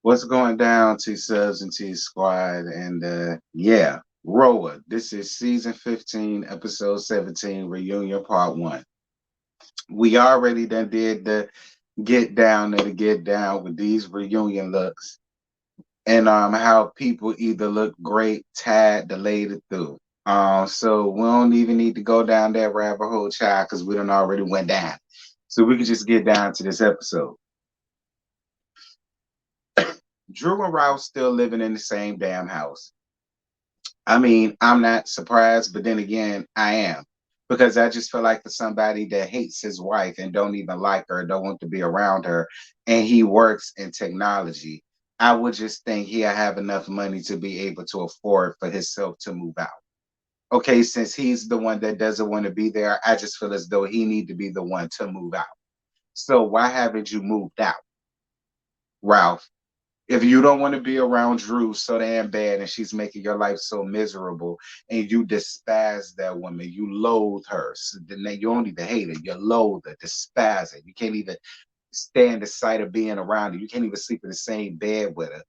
What's going down, T Subs and T Squad? And yeah, Roa. This is season 15, episode 17, reunion part one. We already done did the get down with these reunion looks and how people either look great, tad, delayed it through. So we don't even need to go down that rabbit hole, child, because we done already went down. So we can just get down to this episode. Drew and Ralph still living in the same damn house. I mean, I'm not surprised, but then again, I am because I just feel like for somebody that hates his wife and don't even like her, don't want to be around her, and he works in technology, I would just think he'll have enough money to be able to afford for himself to move out. Okay, since he's the one that doesn't want to be there, I just feel as though he need to be the one to move out. So why haven't you moved out, Ralph? If you don't want to be around Drew so damn bad and she's making your life so miserable and you despise that woman, you loathe her. So then you don't even hate her, you loathe her, despise her. You can't even stand the sight of being around her. You can't even sleep in the same bed with her.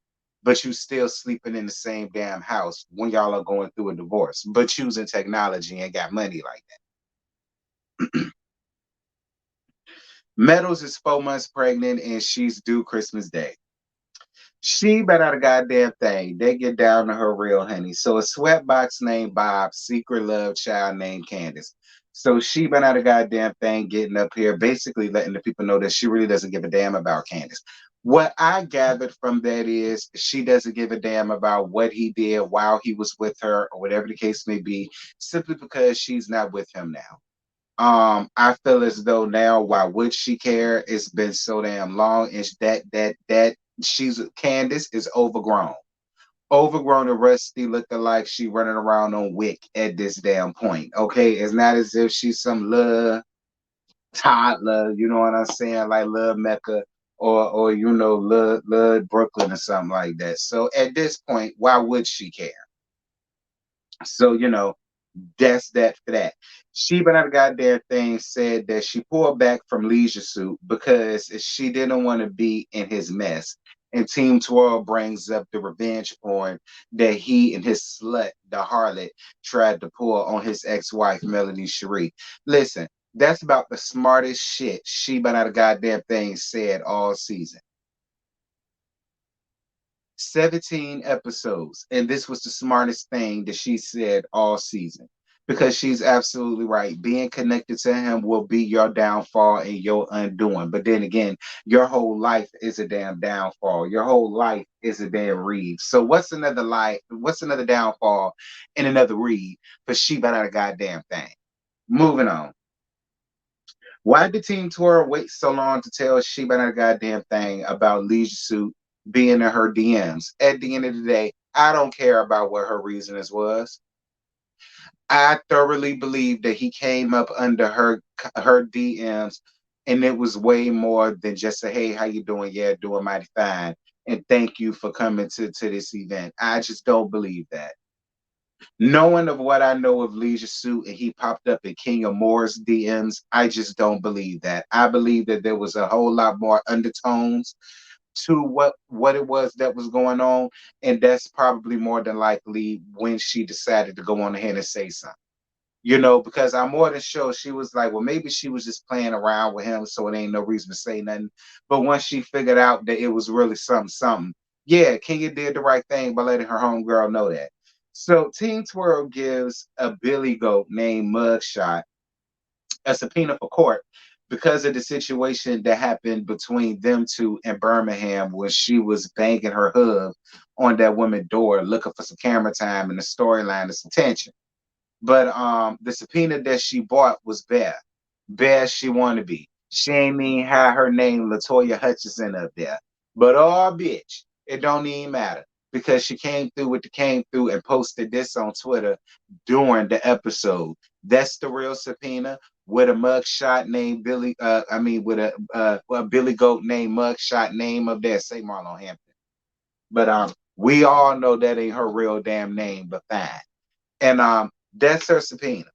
But you still sleeping in the same damn house when y'all are going through a divorce, but using technology and got money like that. Meadows is 4 months pregnant and she's due Christmas Day. She better not a goddamn thing. They get down to her real honey. So a sweatbox named Bob, secret love child named Candace. So she been out a goddamn thing getting up here, basically letting the people know that she really doesn't give a damn about Candace. What I gathered from that is she doesn't give a damn about what he did while he was with her or whatever the case may be, simply because she's not with him now. I feel as though now, why would she care? It's been so damn long. It's that she's Candace is overgrown and rusty, looking like she running around on Wick at this damn point. Okay, it's not as if she's some little toddler, you know what I'm saying, like little Mecca or little Brooklyn or something like that. So at this point, why would she care? So that's that for that. She but not a goddamn thing said that she pulled back from Leisure Suit because she didn't want to be in his mess. And Team 12 brings up the revenge porn that he and his slut, the harlot, tried to pull on his ex-wife, Melanie Cherie. Listen, that's about the smartest shit she but not a goddamn thing said all season. 17 episodes. And this was the smartest thing that she said all season. Because she's absolutely right. Being connected to him will be your downfall and your undoing. But then again, your whole life is a damn downfall. Your whole life is a damn read. So what's another life? What's another downfall and another read for she but not a goddamn thing? Moving on. Why did Team Tour wait so long to tell Sheba not a goddamn thing about Leisure Suit being in her DMs? At the end of the day, I don't care about what her reasonings was. I thoroughly believe that he came up under her DMs, and it was way more than just a hey, how you doing? Yeah, doing mighty fine, and thank you for coming to this event. I just don't believe that. Knowing of what I know of Leisure Suit and he popped up in Kenya Moore's DMs, I just don't believe that. I believe that there was a whole lot more undertones to what it was that was going on, and that's probably more than likely when she decided to go on ahead and say something. Because I'm more than sure she was like, well, maybe she was just playing around with him, so it ain't no reason to say nothing. But once she figured out that it was really something, yeah, Kenya did the right thing by letting her homegirl know that. So Team Twirl gives a Billy Goat named Mugshot a subpoena for court because of the situation that happened between them two in Birmingham when she was banging her hub on that woman's door looking for some camera time and the storyline and some tension. But the subpoena that she bought was bare. Bare as she wanted to be. She ain't even had her name Latoya Hutchinson up there. But oh bitch, it don't even matter. Because she came through with the came through and posted this on Twitter during the episode. That's the real subpoena with a mugshot named Billy. With a Billy Goat named mugshot name up there. Say Marlon Hampton. But we all know that ain't her real damn name, but fine. And that's her subpoena.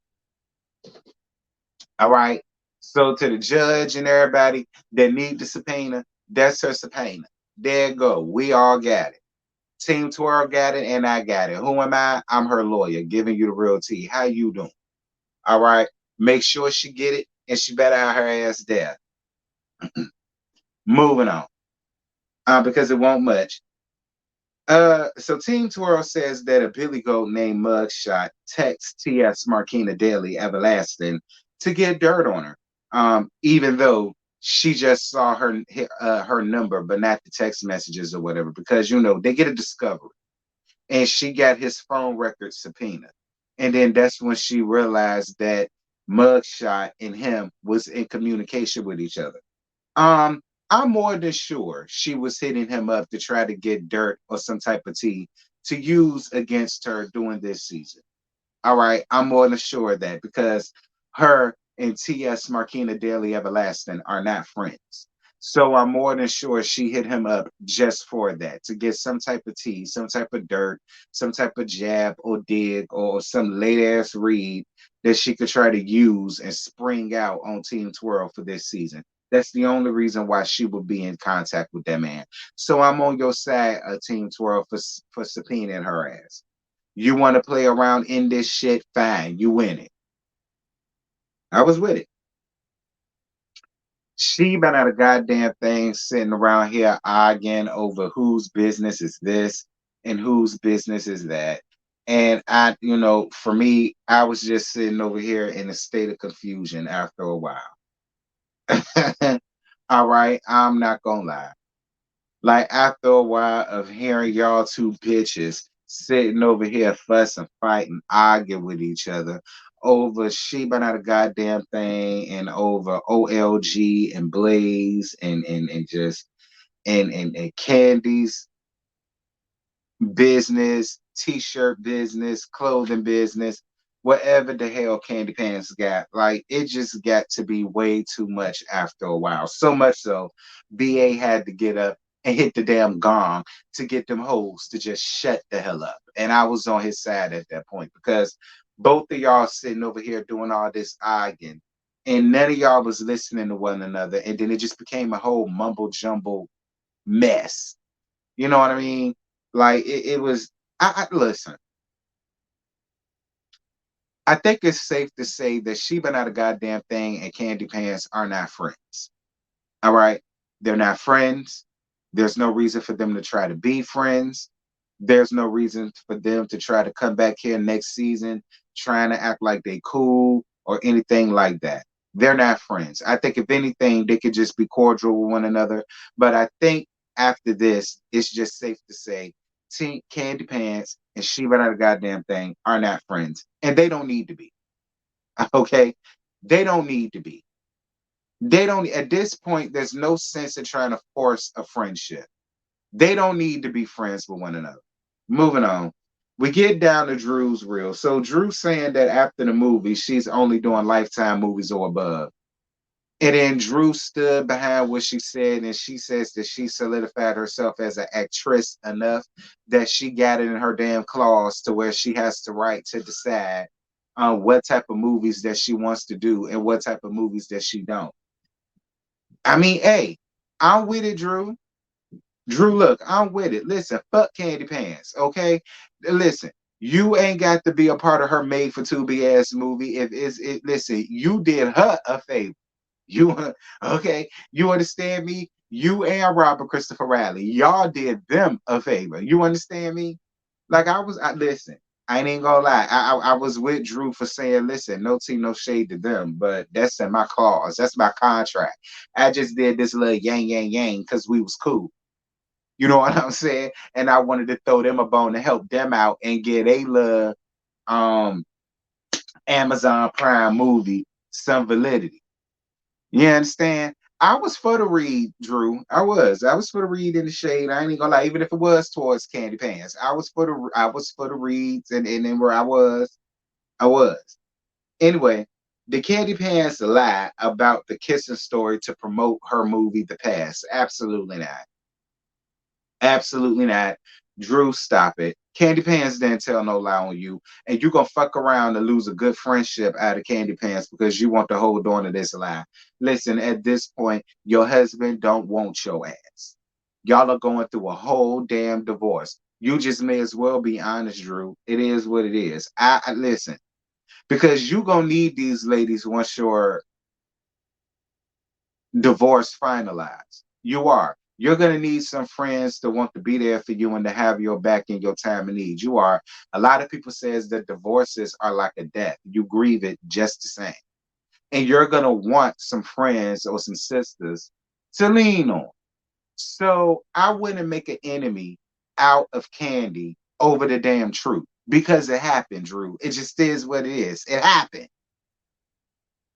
All right. So to the judge and everybody that need the subpoena, that's her subpoena. There you go. We all got it. Team Twirl got it, and I got it. Who am I? I'm her lawyer, giving you the real tea. How you doing? All right. Make sure she get it, and she better have her ass there. Moving on, because it won't much. So Team Twirl says that a Billy Goat named Mugshot texts T.S. Marquina Daily Everlasting to get dirt on her, even though she just saw her number, but not the text messages or whatever, because they get a discovery, and she got his phone record subpoena, and then that's when she realized that Mugshot and him was in communication with each other. Um, I'm more than sure she was hitting him up to try to get dirt or some type of tea to use against her during this season. All right, I'm more than sure of that because her and T.S. Marquina Daily Everlasting are not friends. So I'm more than sure she hit him up just for that, to get some type of tea, some type of dirt, some type of jab or dig or some late ass read that she could try to use and spring out on Team Twirl for this season. That's the only reason why she would be in contact with that man. So I'm on your side, Team Twirl, for subpoenaing her ass. You want to play around in this shit? Fine, you win it. I was with it. She been out a goddamn thing sitting around here arguing over whose business is this and whose business is that. And for me, I was just sitting over here in a state of confusion after a while. All right, I'm not gonna lie. Like after a while of hearing y'all two bitches sitting over here fussing, fighting, arguing with each other over she but not a goddamn thing and over OLG and Blaze and just and Candy's business, t-shirt business, clothing business, whatever the hell Candy Pants got. Like it just got to be way too much after a while. So much so, BA had to get up and hit the damn gong to get them hoes to just shut the hell up. And I was on his side at that point because both of y'all sitting over here doing all this arguing, and none of y'all was listening to one another, and then it just became a whole mumble jumble mess. You know what I mean? Like it was. I listen. I think it's safe to say that Sheba Not a Goddamn Thing and Candy Pants are not friends. All right, they're not friends. There's no reason for them to try to be friends. There's no reason for them to try to come back here next season trying to act like they cool or anything like that. They're not friends. I think if anything, they could just be cordial with one another. But I think after this, it's just safe to say Candy Pants and Sheba Not a Goddamn Thing are not friends. And they don't need to be. Okay? They don't need to be. They don't, at this point, there's no sense in trying to force a friendship. They don't need to be friends with one another. Moving on. We get down to Drew's reel. So Drew saying that after the movie, she's only doing Lifetime movies or above. And then Drew stood behind what she said, and she says that she solidified herself as an actress enough that she got it in her damn clause to where she has the right to decide on what type of movies that she wants to do and what type of movies that she don't. I mean, hey, I'm with it, Drew. Drew, look, I'm with it. Listen, fuck Candy Pants, okay? Listen, you ain't got to be a part of her made for 2B ass movie. If it's it, listen, you did her a favor. You okay? You understand me? You and Robert Christopher Riley, y'all did them a favor. You understand me? Like listen. I ain't even gonna lie. I was with Drew for saying, listen, no tea, no shade to them, but that's in my clause. That's my contract. I just did this little yang yang yang because we was cool. You know what I'm saying? And I wanted to throw them a bone to help them out and get a little um Amazon Prime movie some validity. You understand? I was for the read, Drew. I was. I was for the read in the shade. I ain't even gonna lie, even if it was towards Candy Pants. I was for the reads and then where I was. Anyway, the Candy Pants lie about the kissing story to promote her movie The Past. Absolutely not. Absolutely not. Drew, stop it. Candy Pants didn't tell no lie on you. And you gonna fuck around and lose a good friendship out of Candy Pants because you want to hold on to this lie. Listen, at this point, your husband don't want your ass. Y'all are going through a whole damn divorce. You just may as well be honest, Drew. It is what it is. I listen, because you gonna need these ladies once your divorce finalized. You are. You're going to need some friends to want to be there for you and to have your back in your time of need. You are. A lot of people says that divorces are like a death. You grieve it just the same. And you're going to want some friends or some sisters to lean on. So I wouldn't make an enemy out of Candy over the damn truth because it happened, Drew. It just is what it is. It happened.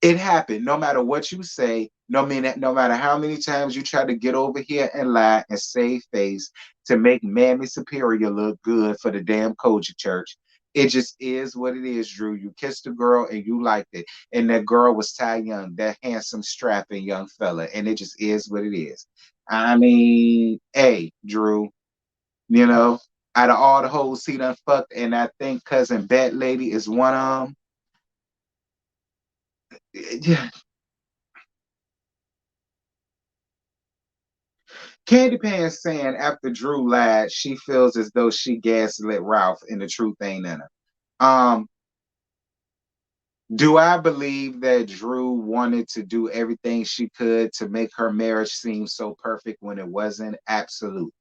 It happened. No matter what you say, no matter how many times you try to get over here and lie and save face to make Mammy Superior look good for the damn Koji Church, it just is what it is, Drew. You kissed a girl and you liked it, and that girl was Ty Young, that handsome, strapping young fella, and it just is what it is. I mean, hey, Drew, you know, out of all the hoes he done fucked, and I think cousin Bat Lady is one of them. Candy Pan saying after Drew lied, she feels as though she gaslit Ralph and the truth ain't in her. Um, do I believe that Drew wanted to do everything she could to make her marriage seem so perfect when it wasn't? Absolutely.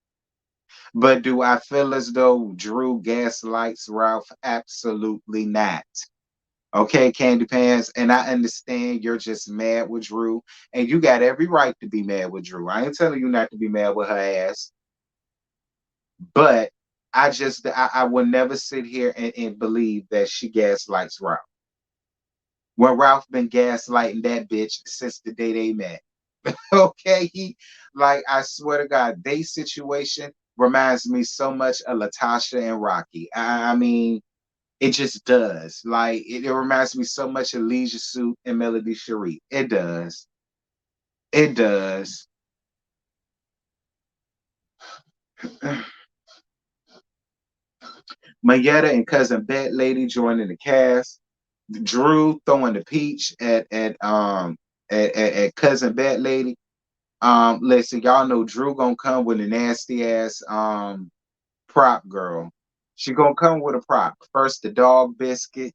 But do I feel as though Drew gaslights Ralph? Absolutely not. Okay, Candy Pants, and I understand you're just mad with Drew, and you got every right to be mad with Drew. I ain't telling you not to be mad with her ass. But I will never sit here and believe that she gaslights Ralph. When Ralph been gaslighting that bitch since the day they met. Okay, like I swear to God, they situation reminds me so much of Latasha and Rocky. I mean, it just does. Like it reminds me so much of Leisure Suit and Melody Cherie. It does. It does. Mayetta and cousin Bet Lady joining the cast. Drew throwing the peach at cousin Bet Lady. Listen, y'all know Drew gonna come with a nasty ass prop girl. She gonna come with a prop. First the dog biscuit,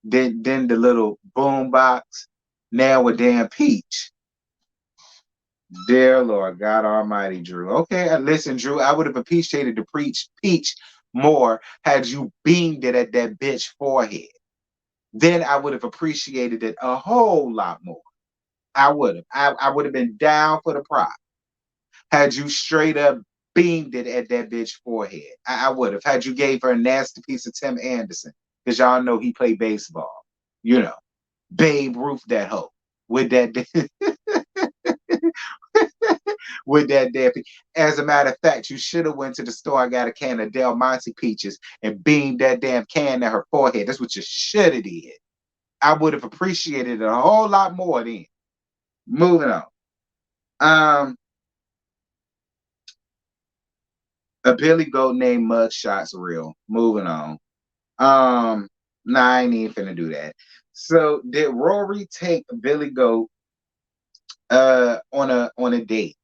then the little boom box. Now a damn peach. Dear Lord God Almighty, Drew. Okay, listen, Drew. I would have appreciated the peach more had you beamed it at that bitch forehead. Then I would have appreciated it a whole lot more. I would have. I would have been down for the prop. Had you straight up beamed it at that bitch forehead. I would have. Had you gave her a nasty piece of Tim Anderson, because y'all know he played baseball. You know, Babe Ruth that hoe with that with that damn. As a matter of fact, you should have went to the store and got a can of Del Monte peaches and beamed that damn can at her forehead. That's what you should have did. I would have appreciated it a whole lot more then. Moving on. Um, a Billy Goat named Mugshots real. Moving on. Nah, I ain't even finna do that. So did Rory take Billy Goat on a date?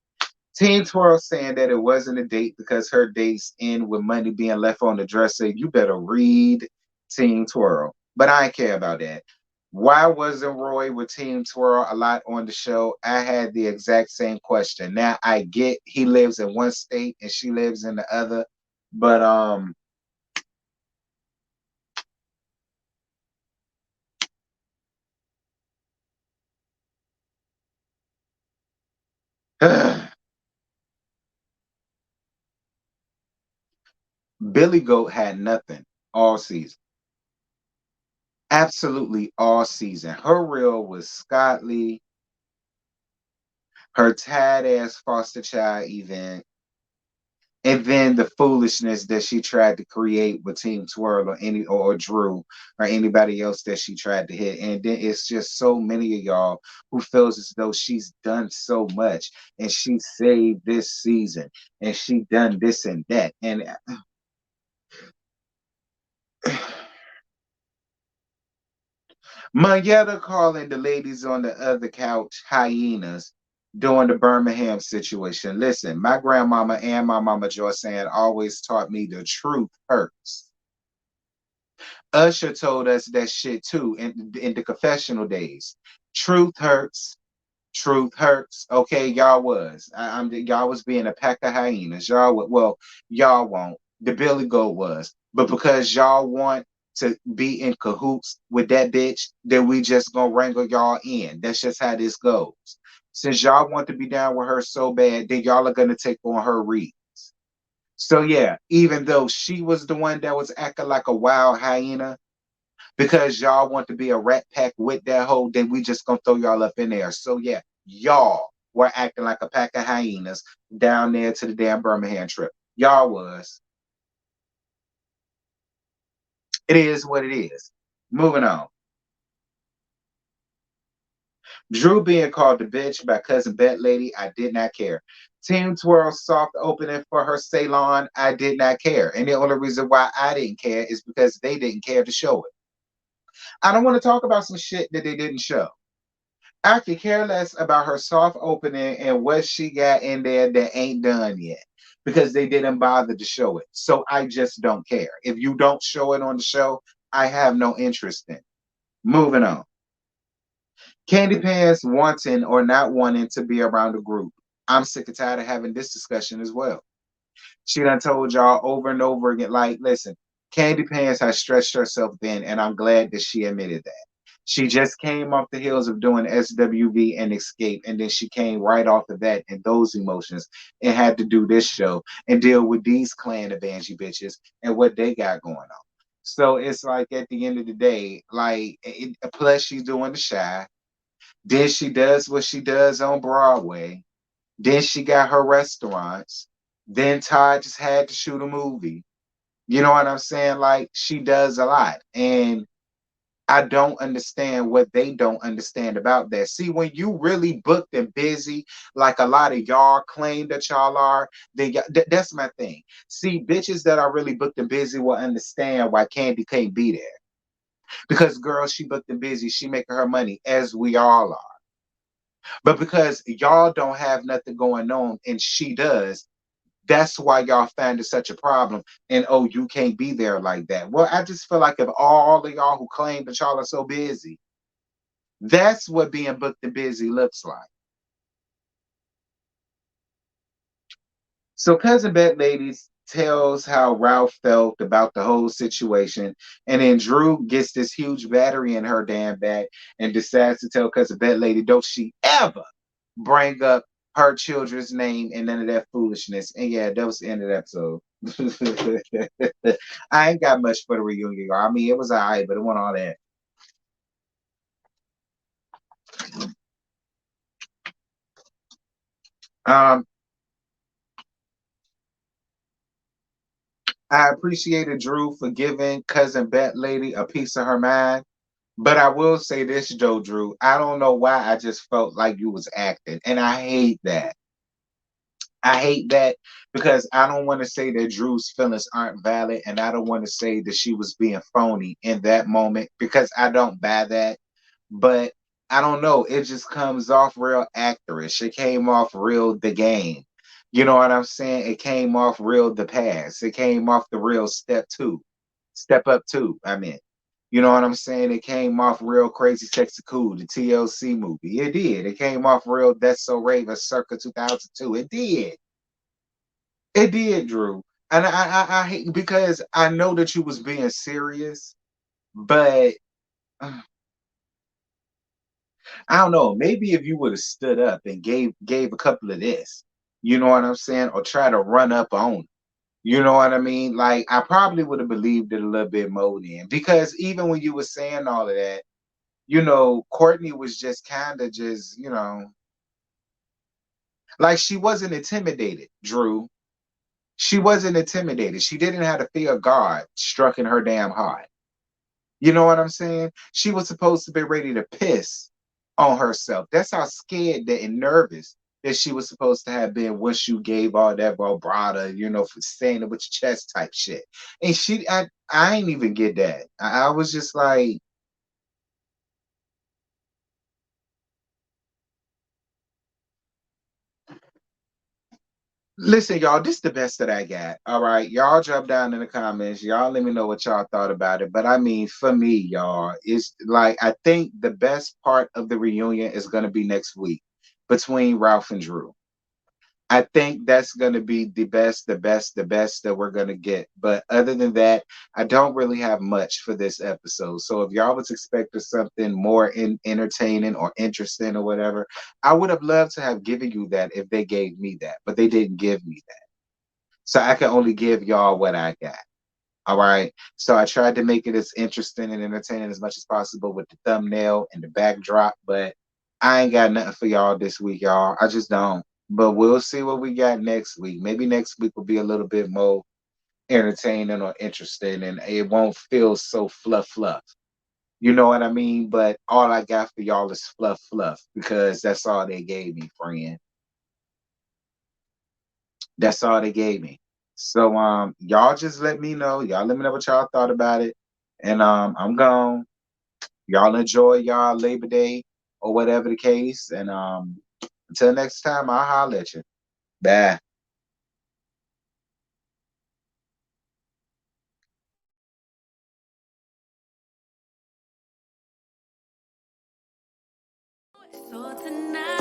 Teen Twirl saying that it wasn't a date because her dates end with money being left on the dresser. You better read Teen Twirl. But I ain't care about that. Why wasn't Roy with Team Twirl a lot on the show? I had the exact same question. Now I get he lives in one state and she lives in the other, but Billy Goat had nothing all season. Absolutely all season. Her reel was Scott Lee, her tad ass foster child event, and then the foolishness that she tried to create with Team Twirl or Drew or anybody else that she tried to hit. And then it's just so many of y'all who feels as though she's done so much and she saved this season and she done this and that. And Mayetta calling the ladies on the other couch hyenas during the Birmingham situation. Listen, my grandmama and my mama Joyceanne always taught me the truth hurts. Usher told us that shit too in the confessional days. Truth hurts. Truth hurts. Okay, y'all was. Y'all was being a pack of hyenas. Y'all would, well, y'all won't. The Billy Goat was. But because y'all want to be in cahoots with that bitch, then we just gonna wrangle y'all in. That's just how this goes. Since y'all want to be down with her so bad, then y'all are gonna take on her read. So yeah, even though she was the one that was acting like a wild hyena, because y'all want to be a rat pack with that hoe, then we just gonna throw y'all up in there. So yeah, y'all were acting like a pack of hyenas down there to the damn Birmingham trip. Y'all was. It is what it is. Moving on. Drew being called the bitch by cousin Bet Lady, I did not care. Team Twirl soft opening for her salon, I did not care. And the only reason why I didn't care is because they didn't care to show it. I don't want to talk about some shit that they didn't show. I could care less about her soft opening and what she got in there that ain't done yet because they didn't bother to show it. So I just don't care. If you don't show it on the show, I have no interest in it. Moving on. Candy Pants wanting or not wanting to be around the group. I'm sick and tired of having this discussion as well. She done told y'all over and over again, like, listen, Candy Pants has stretched herself thin, and I'm glad that she admitted that. She just came off the heels of doing SWV and Escape, and then she came right off of that and those emotions and had to do this show and deal with these clan of Angie bitches and what they got going on. So it's like at the end of the day, like, plus she's doing the Shy. Then she does what she does on Broadway. Then she got her restaurants. Then Todd just had to shoot a movie. You know what I'm saying? Like she does a lot. And I don't understand what they don't understand about that. See, when you really booked and busy, like a lot of y'all claim that y'all are, then that's my thing. See, bitches that are really booked and busy will understand why Candy can't be there. Because girl, she booked and busy, she making her money, as we all are. But because y'all don't have nothing going on and she does, that's why y'all find it such a problem. And oh, you can't be there like that. Well, I just feel like if all of y'all who claim that y'all are so busy, that's what being booked and busy looks like. So cousin Bet Ladies tells how Ralph felt about the whole situation, and then Drew gets this huge battery in her damn back and decides to tell cousin Bet Lady, don't she ever bring up her children's name and none of that foolishness. And yeah, that was the end of the episode. I ain't got much for the reunion, y'all. I mean, it was alright, but it wasn't all that. Um, I appreciated Drew for giving cousin Bet Lady a piece of her mind. But I will say this, Joe Drew. I don't know why I just felt like you was acting. And I hate that. I hate that because I don't want to say that Drew's feelings aren't valid, and I don't want to say that she was being phony in that moment because I don't buy that. But I don't know. It just comes off real actorish. It came off real the game. You know what I'm saying? It came off real the pass. It came off the real step up two. I mean, you know what I'm saying? It came off real crazy, sexy, cool. The TLC movie. It did. It came off real. That's So Raven, circa 2002. It did. It did, Drew. And I hate because I know that you was being serious, but I don't know. Maybe if you would have stood up and gave a couple of this, you know what I'm saying, or try to run up on, you know what I mean? Like I probably would have believed it a little bit more then, because even when you were saying all of that, Courtney was just kind of just, like she wasn't intimidated, Drew. She wasn't intimidated. She didn't have to fear God struck in her damn heart. You know what I'm saying? She was supposed to be ready to piss on herself. That's how scared and nervous that she was supposed to have been once you gave all that vibrato, for saying it with your chest type shit. And I ain't even get that. I was just like, Listen, y'all, this is the best that I got. All right. Y'all drop down in the comments. Y'all let me know what y'all thought about it. But I mean, for me, y'all, it's like I think the best part of the reunion is gonna be next week between Ralph and Drew. I think that's going to be the best, the best, the best that we're going to get. But other than that, I don't really have much for this episode. So if y'all was expecting something more entertaining or interesting or whatever, I would have loved to have given you that if they gave me that, but they didn't give me that. So I can only give y'all what I got. All right. So I tried to make it as interesting and entertaining as much as possible with the thumbnail and the backdrop, but I ain't got nothing for y'all this week, y'all. I just don't. But we'll see what we got next week. Maybe next week will be a little bit more entertaining or interesting and it won't feel so fluff. You know what I mean? But all I got for y'all is fluff because that's all they gave me, friend. That's all they gave me. So y'all just let me know. Y'all let me know what y'all thought about it. And I'm gone. Y'all enjoy y'all Labor Day or whatever the case. And until next time, I'll holler at you. Bye. So tonight.